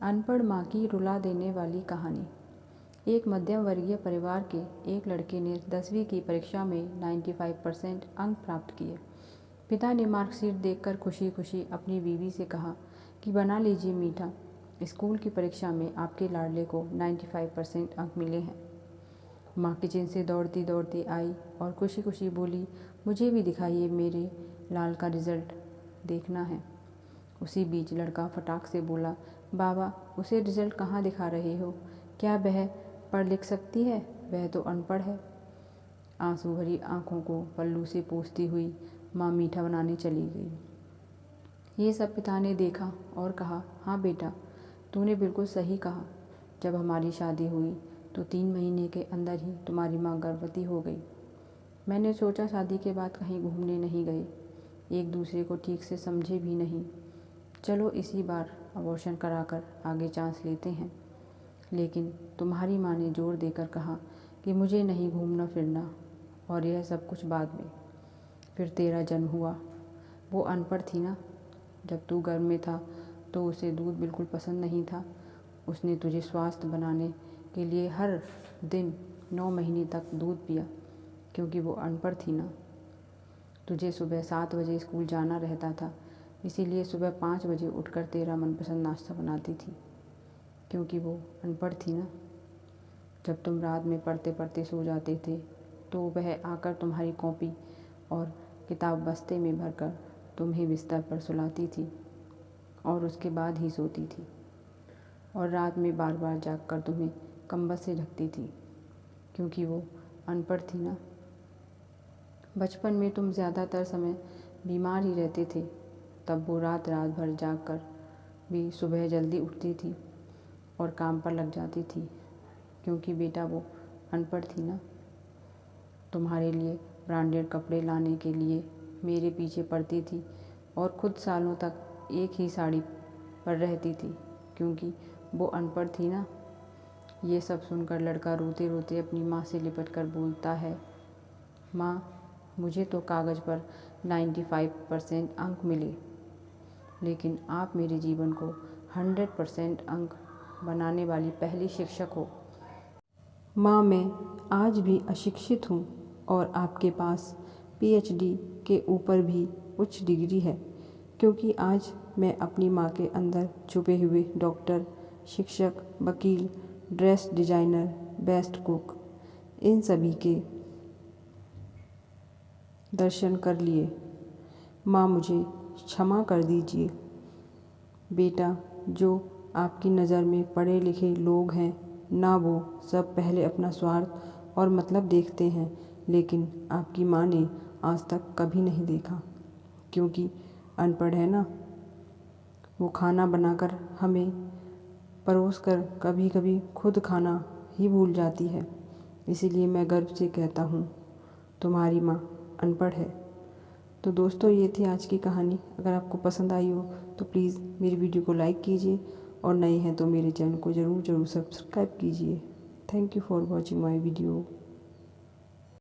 अनपढ़ माँ की रुला देने वाली कहानी। एक मध्यम वर्गीय परिवार के एक लड़के ने 10वीं की परीक्षा में 95% अंक प्राप्त किए। पिता ने मार्कशीट देखकर खुशी खुशी अपनी बीवी से कहा कि बना लीजिए मीठा, स्कूल की परीक्षा में आपके लाडले को 95% अंक मिले हैं। माँ किचन से दौड़ती दौड़ती आई और खुशी खुशी बोली, मुझे भी दिखाइए, मेरे लाल का रिज़ल्ट देखना है। उसी बीच लड़का फटाक से बोला, बाबा उसे रिज़ल्ट कहाँ दिखा रहे हो? क्या वह पढ़ लिख सकती है? वह तो अनपढ़ है। आंसू भरी आंखों को पल्लू से पोंछती हुई माँ मीठा बनाने चली गई। ये सब पिता ने देखा और कहा, हाँ बेटा, तूने बिल्कुल सही कहा। जब हमारी शादी हुई तो 3 महीने के अंदर ही तुम्हारी माँ गर्भवती हो गई। मैंने सोचा शादी के बाद कहीं घूमने नहीं गए, एक दूसरे को ठीक से समझे भी नहीं। चलो इसी बार अबॉर्शन कराकर आगे चांस लेते हैं। लेकिन तुम्हारी माँ ने जोर देकर कहा कि मुझे नहीं घूमना फिरना, और यह सब कुछ बाद में। फिर तेरा जन्म हुआ। वो अनपढ़ थी ना। जब तू गर्भ में था तो उसे दूध बिल्कुल पसंद नहीं था। उसने तुझे स्वस्थ बनाने के लिए हर दिन 9 महीने तक दूध पिया, क्योंकि वो अनपढ़ थी ना। तुझे सुबह 7 बजे स्कूल जाना रहता था, इसीलिए सुबह 5 बजे उठकर तेरा मनपसंद नाश्ता बनाती थी, क्योंकि वो अनपढ़ थी ना। जब तुम रात में पढ़ते पढ़ते सो जाते थे तो वह आकर तुम्हारी कॉपी और किताब बस्ते में भरकर तुम्हें बिस्तर पर सुलाती थी और उसके बाद ही सोती थी, और रात में बार बार जागकर तुम्हें कंबल से ढकती थी, क्योंकि वो अनपढ़ थी ना। बचपन में तुम ज़्यादातर समय बीमार ही रहते थे, तब वो रात रात भर जागकर भी सुबह जल्दी उठती थी और काम पर लग जाती थी, क्योंकि बेटा वो अनपढ़ थी ना। तुम्हारे लिए ब्रांडेड कपड़े लाने के लिए मेरे पीछे पड़ती थी और खुद सालों तक एक ही साड़ी पर रहती थी, क्योंकि वो अनपढ़ थी ना। ये सब सुनकर लड़का रोते रोते अपनी माँ से लिपट कर बोलता है, माँ, मुझे तो कागज़ पर 95% अंक मिले, लेकिन आप मेरे जीवन को 100% अंक बनाने वाली पहली शिक्षक हो। माँ, मैं आज भी अशिक्षित हूँ और आपके पास PhD के ऊपर भी उच्च डिग्री है, क्योंकि आज मैं अपनी माँ के अंदर छुपे हुए डॉक्टर, शिक्षक, वकील, ड्रेस डिज़ाइनर, बेस्ट कुक, इन सभी के दर्शन कर लिए। माँ, मुझे क्षमा कर दीजिए। बेटा, जो आपकी नज़र में पढ़े लिखे लोग हैं ना, वो सब पहले अपना स्वार्थ और मतलब देखते हैं, लेकिन आपकी माँ ने आज तक कभी नहीं देखा, क्योंकि अनपढ़ है ना। वो खाना बनाकर हमें परोस कर कभी कभी खुद खाना ही भूल जाती है। इसीलिए मैं गर्व से कहता हूँ, तुम्हारी माँ अनपढ़ है। तो दोस्तों, ये थी आज की कहानी। अगर आपको पसंद आई हो तो प्लीज़ मेरी वीडियो को लाइक कीजिए, और नए हैं तो मेरे चैनल को ज़रूर सब्सक्राइब कीजिए। Thank you for watching my video.